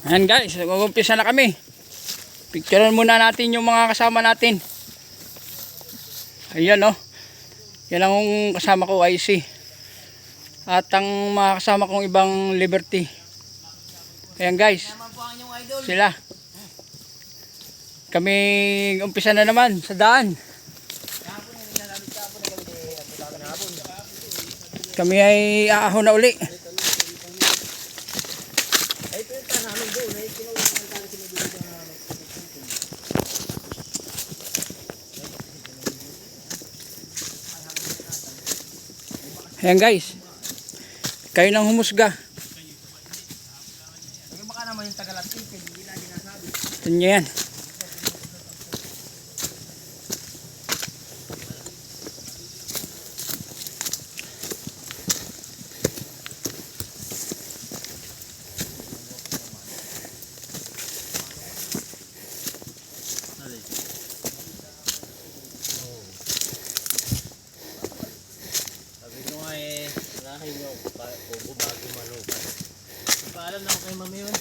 Ayan guys, mag-umpisa na kami. Picturean muna natin yung mga kasama natin. Ayan oh. Yan ang kasama ko, IC. At ang mga kasama kong ibang Liberty. Ayan guys, sila. Kami umpisa na naman sa daan. Kami ay aahon na uli. Ayan guys, kayo nang humusga. Ito nyo yan. Paalam na ako kay mami yun.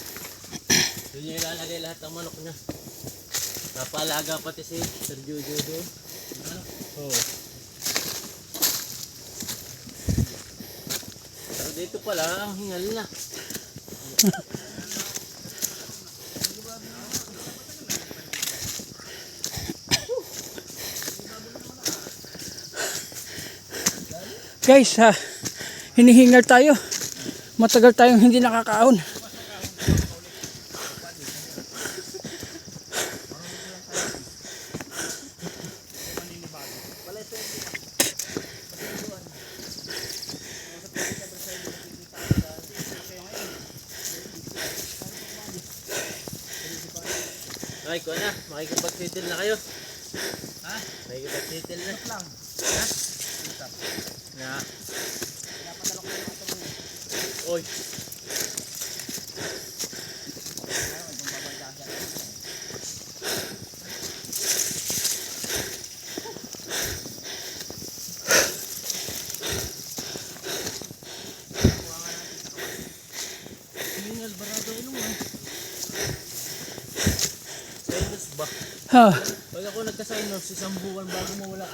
Doon niya ilalagay lahat ng manok niya. Napalaga pati si Sir Jojo doon. Oo. Pero dito pala ang hingal na. Guys, hinihingal tayo. Matagal tayong hindi nakakaon. Ay, ko na. Makikipag-settle na kayo. Ha? Makikipag-settle na. Ha? Na. Oy. Hingal barado ilong ah. Sinus ba? Ha. Pag ako nagka-sinus, isang buwan bago mawala.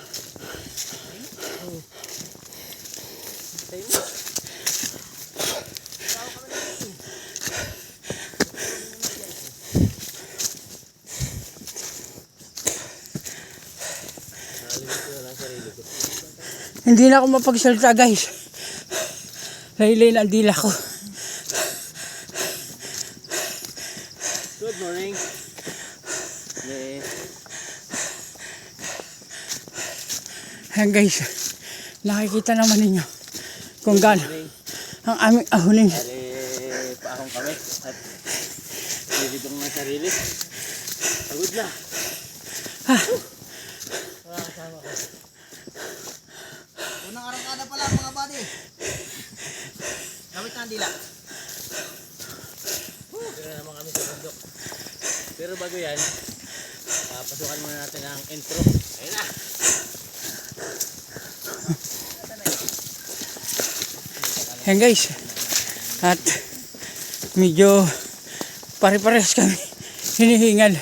Oh. Sinus. Hindi na ako mapagsalita guys. Laylay na ang dila ko. Good morning. Ayan guys, nakikita naman ninyo kung gaano ang aming ahunin. Paahong kami at nilibang ng sarili. Pagod na. Ha. Kasama ko. Unang arangkada pala mga buddy. Gamit na ang dila. Pero naman kami sa bundok. Pero bago yan, pasukan muna natin ang intro. Ayun na. Ayan guys, at medyo pare-pares kami hinihingal.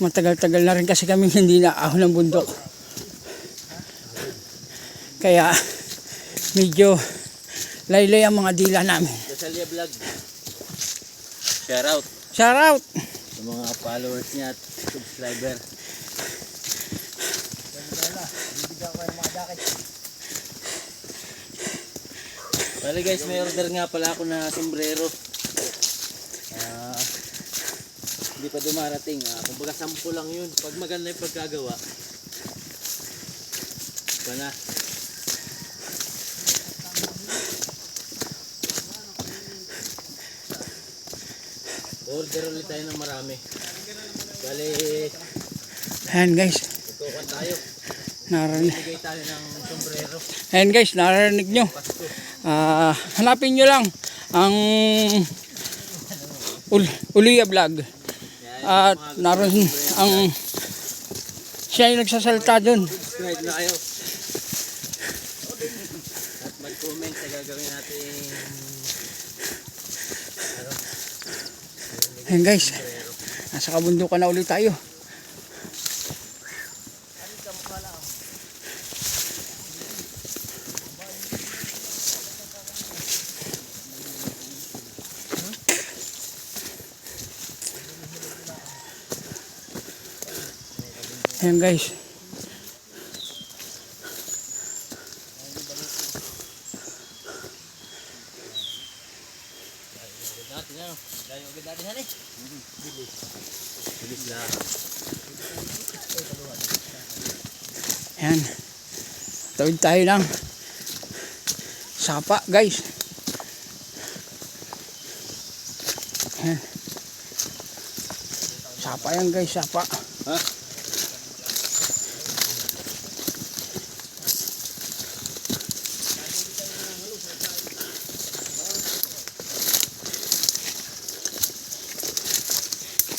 Matagal-tagal na rin kasi kami hindi naahon ng bundok. Kaya medyo laylay ang mga dila namin. Dasalia Vlog. Shout out. Shout out! Sa mga followers niya at subscriber. Bali guys, may order nga pala ako na sombrero. Hindi pa dumarating. Kumbaga sample lang yun. Pag maganda yung pagkagawa, ito na. Order ulit tayo ng marami. Bali, Ayan guys, tutukan tayo. narinig. Bigay tayo ng sombrero. Ayan guys, narinig nyo. Pasko. Hanapin nyo lang ang Ulia Vlog. At naroon ang siya yung nagsasalita dun. Subscribe na kayo. At mag-comment sa gagawin natin Ayan guys, nasa kabundukan na ulit tayo. Ayan guys. Ayan. Tawid tayo ng sapa guys. Ayan. Sapa yan guys, sapa. Ha?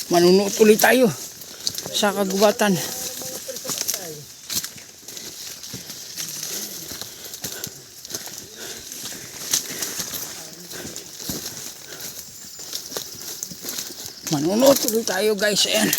Manunuot ulit tayo sa kagubatan. Manunuot ulit tayo guys. Ayan.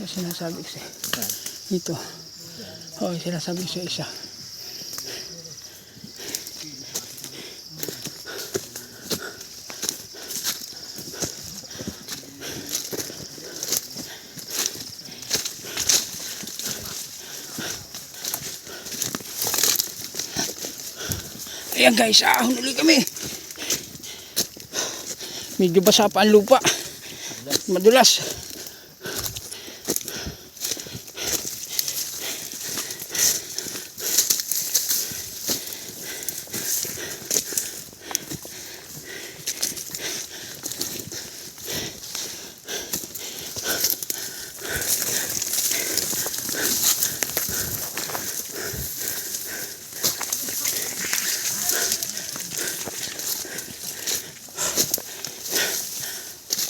Sinasabi ko ito. Oh, sinasabi ko sa isa. Ayan guys, ahon ulit kami. Medyo basa pa ang lupa. Madulas.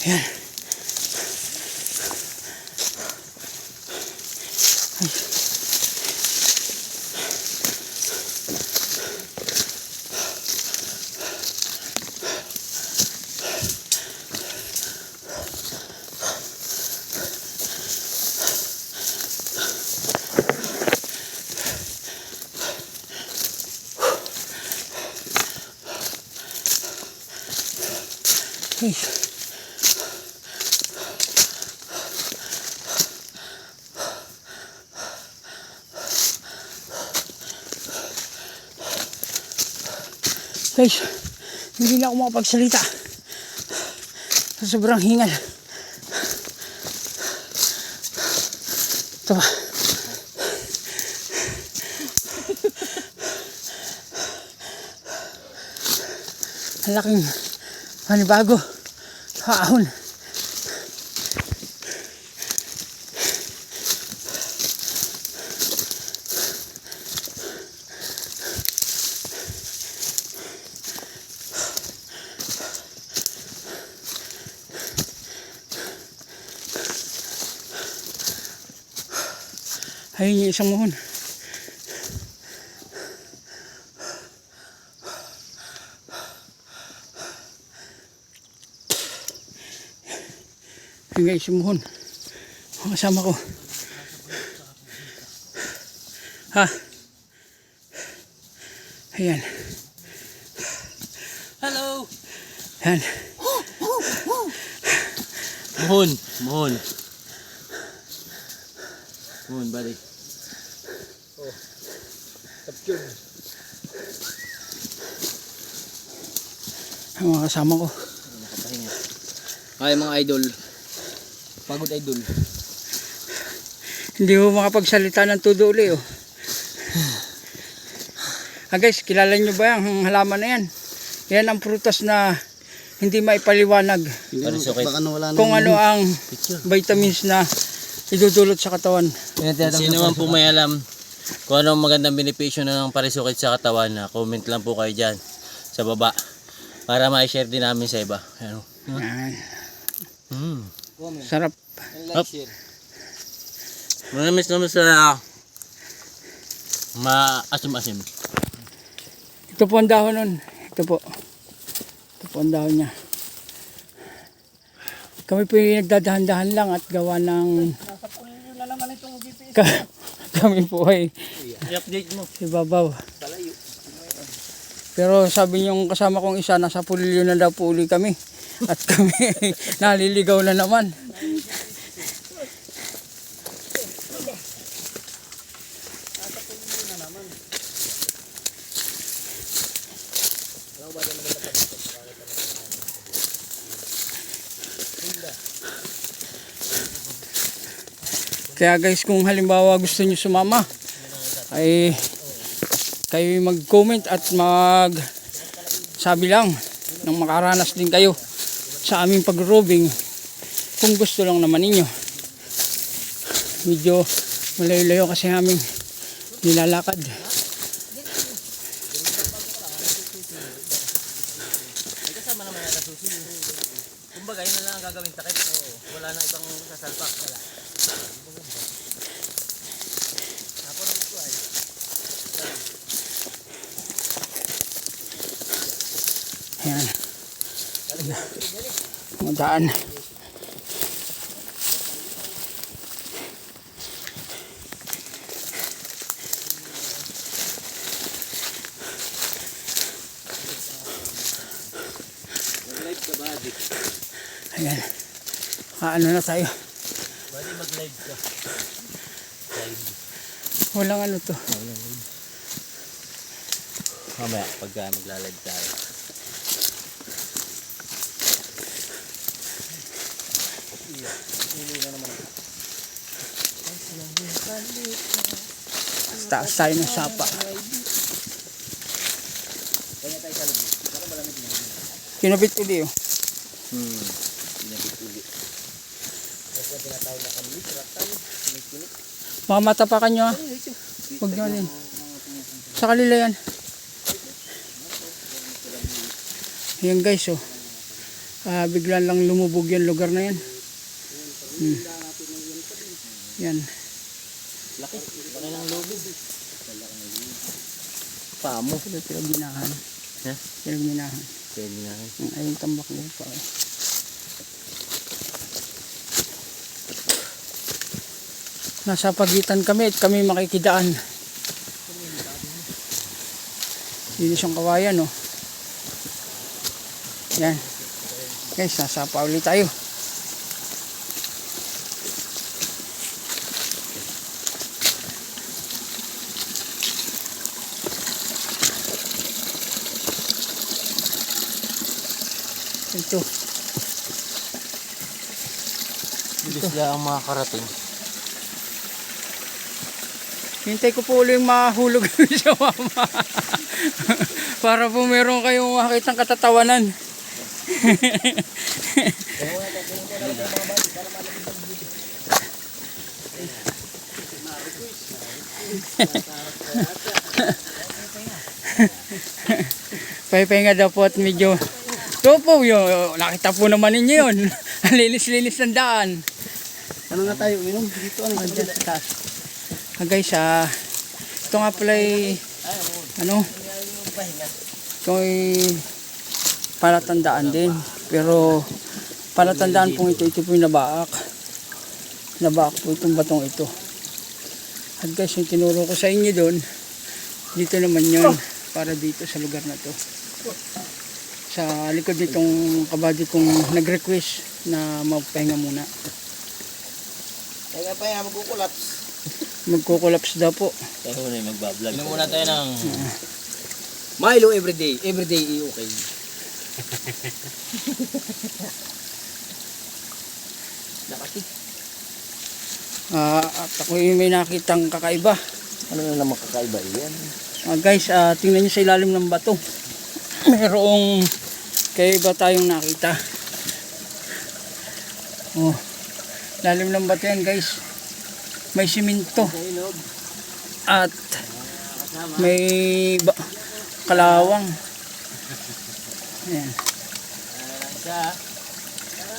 Ayan. Ay. Guys, hindi na ako makapagsalita sa sobrang hingal. Ito ba? Ang laking panibago ahon. Ayun yung isang muhon. Ayun guys, yung muhon. Mga kasama ko. Ha? Ayan. Hello! Ayan. Mohon, mohon. Mohon, buddy. Oh, captured. Ang mga kasama ko. Nakapahinga. Ay, mga idol. Pagod idol. Hindi mo makapagsalita ng todo uli oh. Guys, kilala nyo ba yung halaman na yan? Yan ang prutas na hindi maipaliwanag Parisukit. kung ano ang Picture. vitamins na idudulot sa katawan. Sino man po may alam kung anong magandang benepisyo ng parisukit sa katawan, na comment lang po kayo dyan sa baba para ma-share din namin sa iba. Ano? Yan. Mm. Sarap. Up. Manamis naman sa maasim-asim. Ito po ang dahon nun. Ito po ang dahon niya. Kami po yung nagdadahan-dahan lang at gawa ng kami po ay I-update mo. ibabaw. Pero sabi niyong kasama kong isa, nasa Pulilyo na daw po uli kami. At kami naliligaw na naman. Kaya guys, kung halimbawa gusto niyo sumama, ay kayo mag-comment at sabi lang nang makaranas din kayo sa aming pag-roving kung gusto lang naman ninyo. Medyo malayo-layo kasi aming nilalakad. Kasama naman yata susi. Kumbaga, yun na lang ang gagawin takip. Wala na ibang sasalpak. Wala. Ayan. Madaan. Mag-live ka, buddy. Ayan. Ano na tayo? Buddy, mag-live ka. Live. Walang ano to. Mamaya, pagka magla-live tayo. Taas tayo ng sapa. Kinabit uli oh. Pinabit uli. Baka matapakan nyo ah. Huwag nyo alin. Sa kalila yan. Ayan guys oh. Bigla lang lumubog yung lugar na yan. Yan. Laki. Laki ng lubid. Pamo. Ito pinagminahan. Ha? Pinagminahan. Pwede na. Ayun tambak lupa oh. Nasa pagitan kami at kami makikidaan. Linis yung kawayan oh. Yan. Guys, nasapa ulit tayo. Ito. Bilis lang ang mga karating. Hintay ko po ulit mahulog sa mama. Para po meron kayong makitang katatawanan. Pahinga daw po at medyo topo yun. Nakita po naman ninyo yun. Ang linis-linis ng daan. Ano na tayo uminom? Dito ano Andyan sa taas. Guys, ito nga pala ay ano, ito ay palatandaan din. Pero palatandaan po ito po yung nabaak. Nabaak po itong batong ito. At guys, yung tinuro ko sa inyo doon, dito naman yun, para dito sa lugar na to. Sa likod nitong kabady kong nag-request na magpahinga muna. Kaya pa yan, magkukulaps. Magkukulaps daw po. Tayo muna yung magbablog. Inom muna tayo ng Milo everyday. Everyday okay. Nakati. At ako yung may nakitang kakaiba. Ano na naman kakaiba yan? Guys, tingnan nyo sa ilalim ng bato. Merong Kaya iba tayong nakita. Oh, lalim ng bato yan guys. May siminto. At may kalawang. Ayan.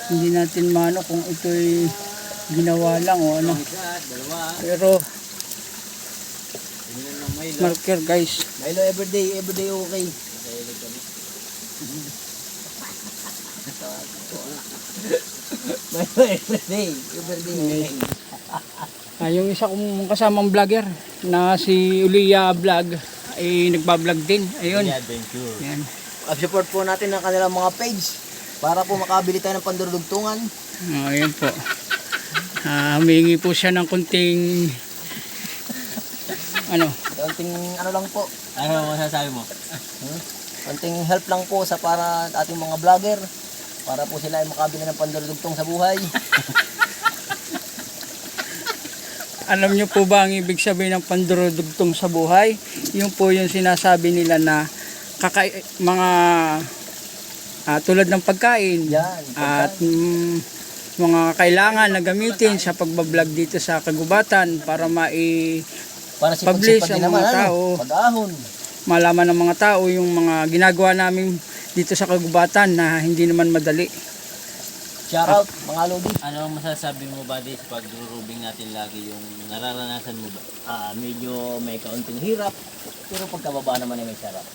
Hindi natin mano kung ito'y ginawa lang o ano. Pero marker guys. Milo everyday okay. Milo everyday okay. Yung isa kong kasamang vlogger na si Ulia Vlog ay nagbablog din. Ayun. Adventure. Yan. Pag-support po natin ang kanilang mga page para po makabili tayo ng pandurudugtungan. Ayun po. Humingi po siya ng kunting Konting ano lang po, Ano masasabi mo? konting help lang po sa para ating mga vlogger para po sila ay makabili ng pandurudugtong sa buhay. alam nyo po ba ang ibig sabihin ng pandurudugtong sa buhay? Yung po yung sinasabi nila na mga tulad ng pagkain Yan, at mga kailangan na gamitin sa pagbablog dito sa kagubatan para para publish sipag-sipag din ang naman, mga tao. pag-ahon. malaman ng mga tao yung mga ginagawa namin dito sa kagubatan na hindi naman madali. Shout out mga lodi. Ano ang masasabi mo ba sa pag-rubing natin lagi yung nararanasan mo ba? Medyo may kaunting hirap, pero pagkababa naman ay may sarap.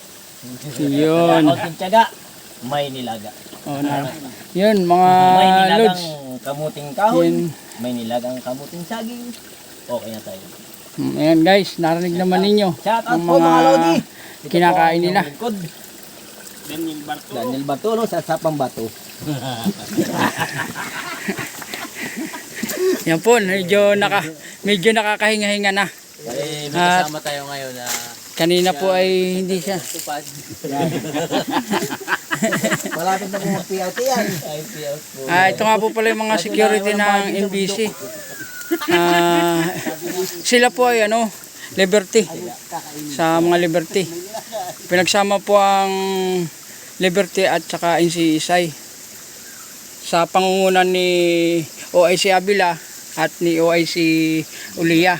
Yun. Kaunting tiyaga, may nilaga. Yun mga May nilagang lods. kamuting kahoy, Yun. may nilagang kamuting saging. Okay na tayo. Ayan guys, narinig naman ninyo Shout out ang po mga lodi. Ito kinakain po ang nila. inyong lingkod. Daniel Bato, no? Sa Sapang Bato. Yan po, medyo nakakahinga-hinga na. Eh, may kasama tayo ngayon na Kanina po ay hindi siya. tupad. Malapit na po mag-PLT yan. Ay, piyaw po. Ito nga po pala yung mga security ng NBC. Sila po ay Liberty. Sa mga Liberty. Pinagsama po ang Liberty at saka NCSI. Sa pangungunan ni OIC Abila at ni OIC Ulia.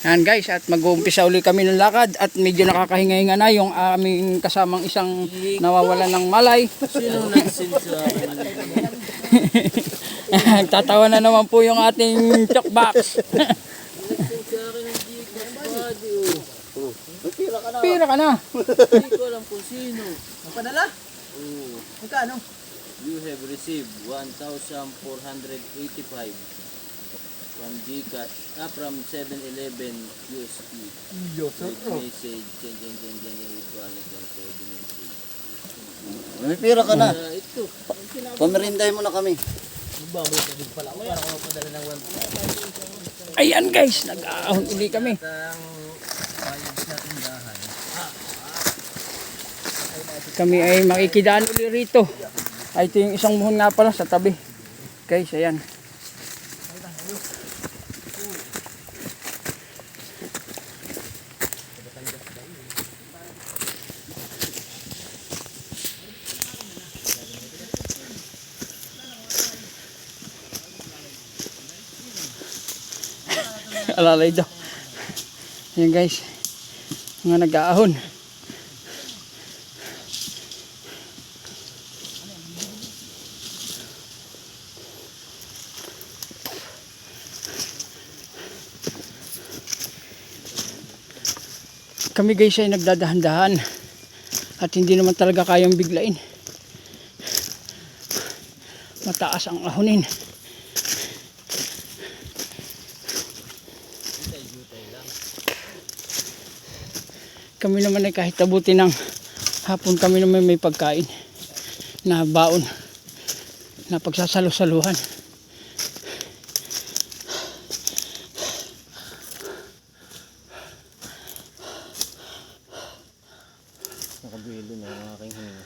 Yan guys, at mag-uumpisa uli kami ng lakad at medyo nakakahinga-hinga na yung aming kasamang isang nawawala ng malay. Sino nag-send sa Tatawa na naman po yung ating chokbox. Pira ka na. Hindi ko alam kung sino. Magpadala? Oh, Magkano? you have received 1,485 from Gcash, from 7-Eleven USP. Message, May pira ka na. ito. Pamirinday mo na kami. Ayan guys, nag-aahon uli kami. Kami ay makikidaan uli rito. Ay, ito yung isang muhon nga pala sa tabi. Guys, ayan. Alalay daw. Ayan guys, mga nag-aahon. Kami guys ay nagdadahan-dahan at hindi naman talaga kayang biglain. Mataas ang ahonin. Kami naman ay kahit abutin ng hapon, kami naman may pagkain na baon na pagsasalo-saluhan. Nakabilo na ang aking hinga.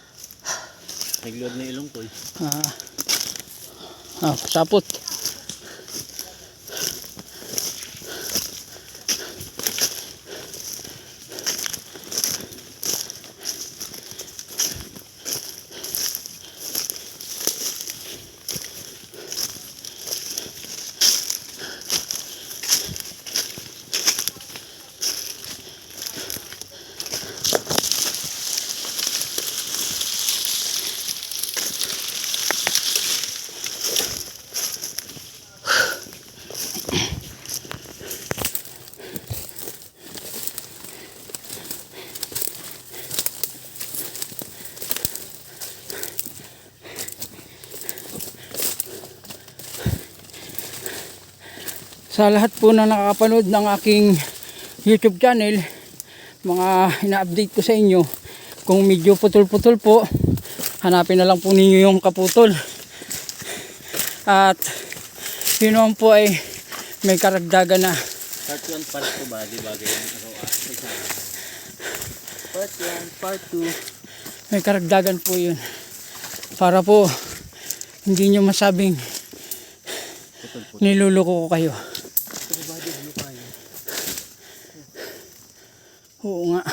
Nagload na ilong ko eh. Sapot. sa lahat po na nakakapanood ng aking YouTube channel, mga ina-update ko sa inyo. Kung medyo putol-putol po, hanapin na lang po ninyo yung kaputol. At yun naman po ay may karagdagan na. Part 1, part 2 ba? Di ba? Part 1, part 2. May karagdagan po yun. Para po hindi nyo masabing niluloko ko kayo. Oo nga.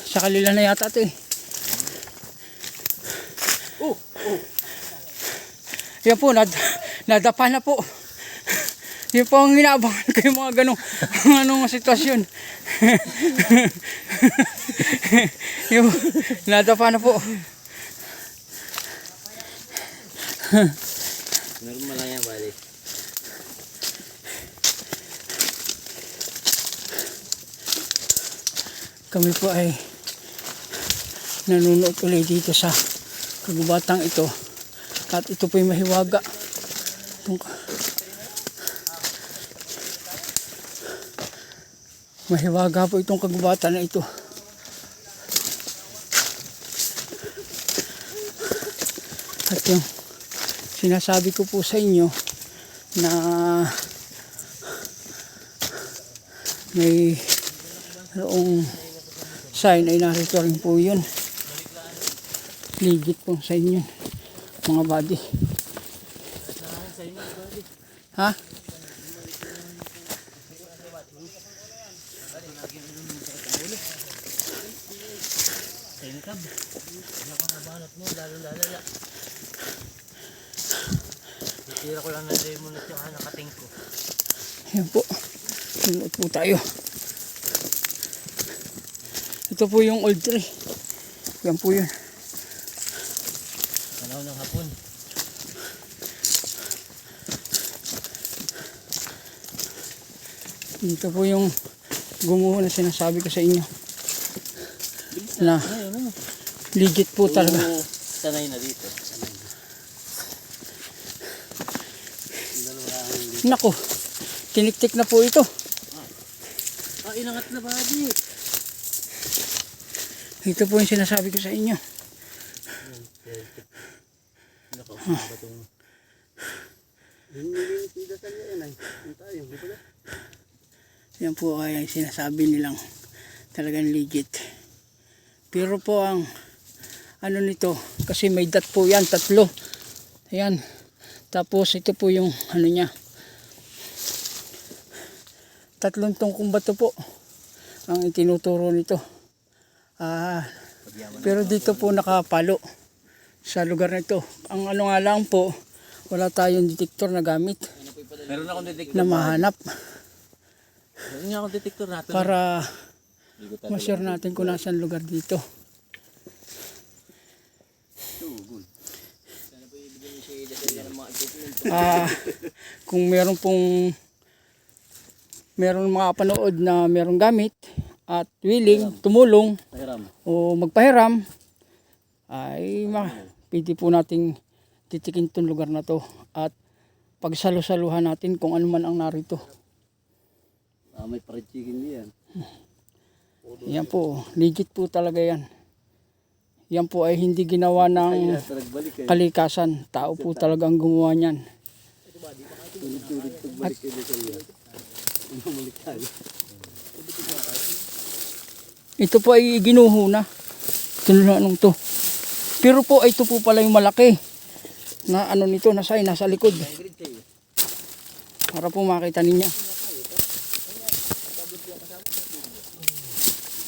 Sa kalila na yata ito eh. Yan po, nadapa na po. Yan po ang inaabangan ko yung mga anong sitwasyon. Yan po, nadapa na po. Normal lang yan, bali. Kami po ay nanonood ulit dito sa kagubatang ito. At ito po ay mahiwaga. Mahiwaga po itong kagubatan na ito. At yung sinasabi ko po sa inyo na may noong sign ay narito rin po yun. Legit po sa inyo mga buddy. Ha? Tira ko lang ng lemon at saka nakating ko. Yan po. Sunod po tayo. Ito po yung old tree. Yan po yun. Panahon ng hapon. Dito po yung gumuho na sinasabi ko sa inyo. Na legit po talaga. Sanay na dito. Nako, tiniktik na po ito. Inangat na buddy. Ito po yung sinasabi ko sa inyo. Nako, batong. Yan po ay sinasabi nilang talagang legit. Pero po ang ano nito, kasi may dot po yan, 3. Ayan. Tapos ito po yung ano niya. 3 tungkong bato po ang itinuturo nito. Pero dito po nakapalo sa lugar nito. Ang ano nga lang po, wala tayong detektor na gamit Meron akong detektor. na mahanap Meron nga akong detektor natin. para ma-share natin kung nasaan lugar dito. Kung meron mga panood na merong gamit at willing tumulong Pahiram. o magpahiram, ay pwede po nating titikin itong lugar na to at pagsalusaluhan natin kung ano man ang narito. May fried chicken diyan. Yan po, legit po talaga yan. Yan po ay hindi ginawa ng kalikasan. Tao po talagang gumawa niyan. At ito po ay ginuho na. Ito na anong to. Pero po ito po pala yung malaki na ano nito, nasa likod. Para po makita ninyo.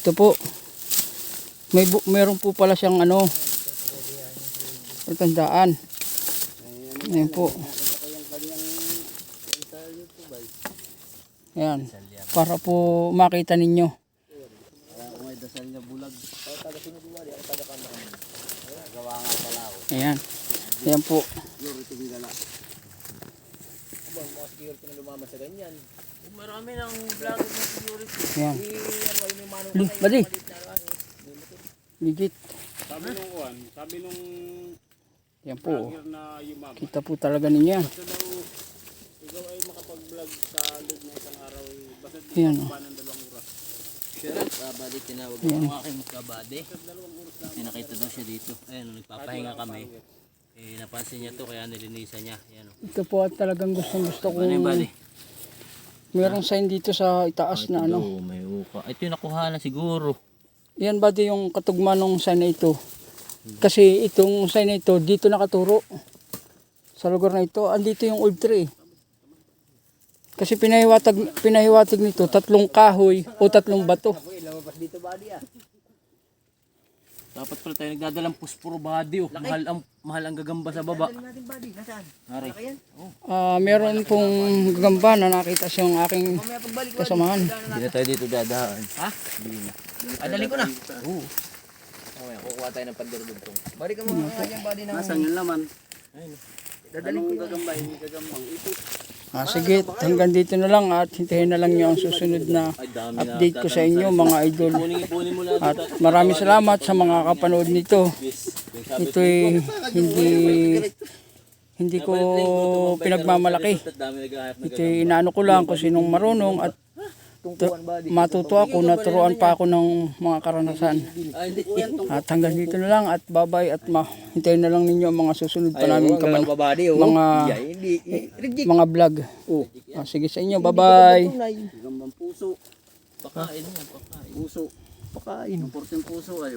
Ito po. Meron po pala siyang ano, pertandaan. Ayan po. Ayan. Para po makita ninyo. Ayan. Ayan po. Marami ng vlogger na security. Ayan. Badi. Legit. Sabi nung Yan po. na yumama. Kita po talaga ninyo yan. Ikaw ay makapag-vlog sa loob na isang araw, basta di Ayan, pa ng 2 oras. Kabady, tinawag ko ang aking kabady. May nakita daw siya dito. Ayan, nagpapahinga kami. Eh, napansin niya to kaya nilinisan niya. Ayan, oh. Ito po at talagang gustong gusto Ano yung body? kong merong sign dito sa itaas na ano. Oh, may uka. Ito yung nakuha na siguro. Yan ba di yung katugma ng sign na ito? Kasi itong sign na ito, dito nakaturo. Sa lugar na ito, andito yung old tree. Kasi pinahiwatig nito, 3 kahoy o 3 bato. Dapat pala tayo nagdadalang puspuro body. Oh. Mahal ang gagamba sa baba. Hari. Meron pong gagamba na nakita siyang aking kasamahan. Hindi na tayo dito dadaan. Ha? Adalin ko na. Oo. Okay, kukuha tayo ng pandurudugtong. Balik ka mo ang kanyang body ng... Nasaan yung laman? Dadalhin ko Anong gagambay? Hindi gagambang ito. Sige, hanggang dito na lang at hintayin na lang niyo ang susunod na update ko sa inyo mga idol. Ipunin mo lang. At maraming salamat sa mga kapanood nito. Ito'y hindi ko pinagmamalaki. Ito'y inaano ko lang kung sinong marunong at matuto ako, naturuan pa ako ng mga karanasan. At hanggang dito na lang at bye-bye at hintayin na lang ninyo ang mga susunod pa namin mga vlog. Sige sa inyo, bye-bye. Gagambang puso. Pakain yan, pakain. Puso. Pakain. Ang porsyong puso ay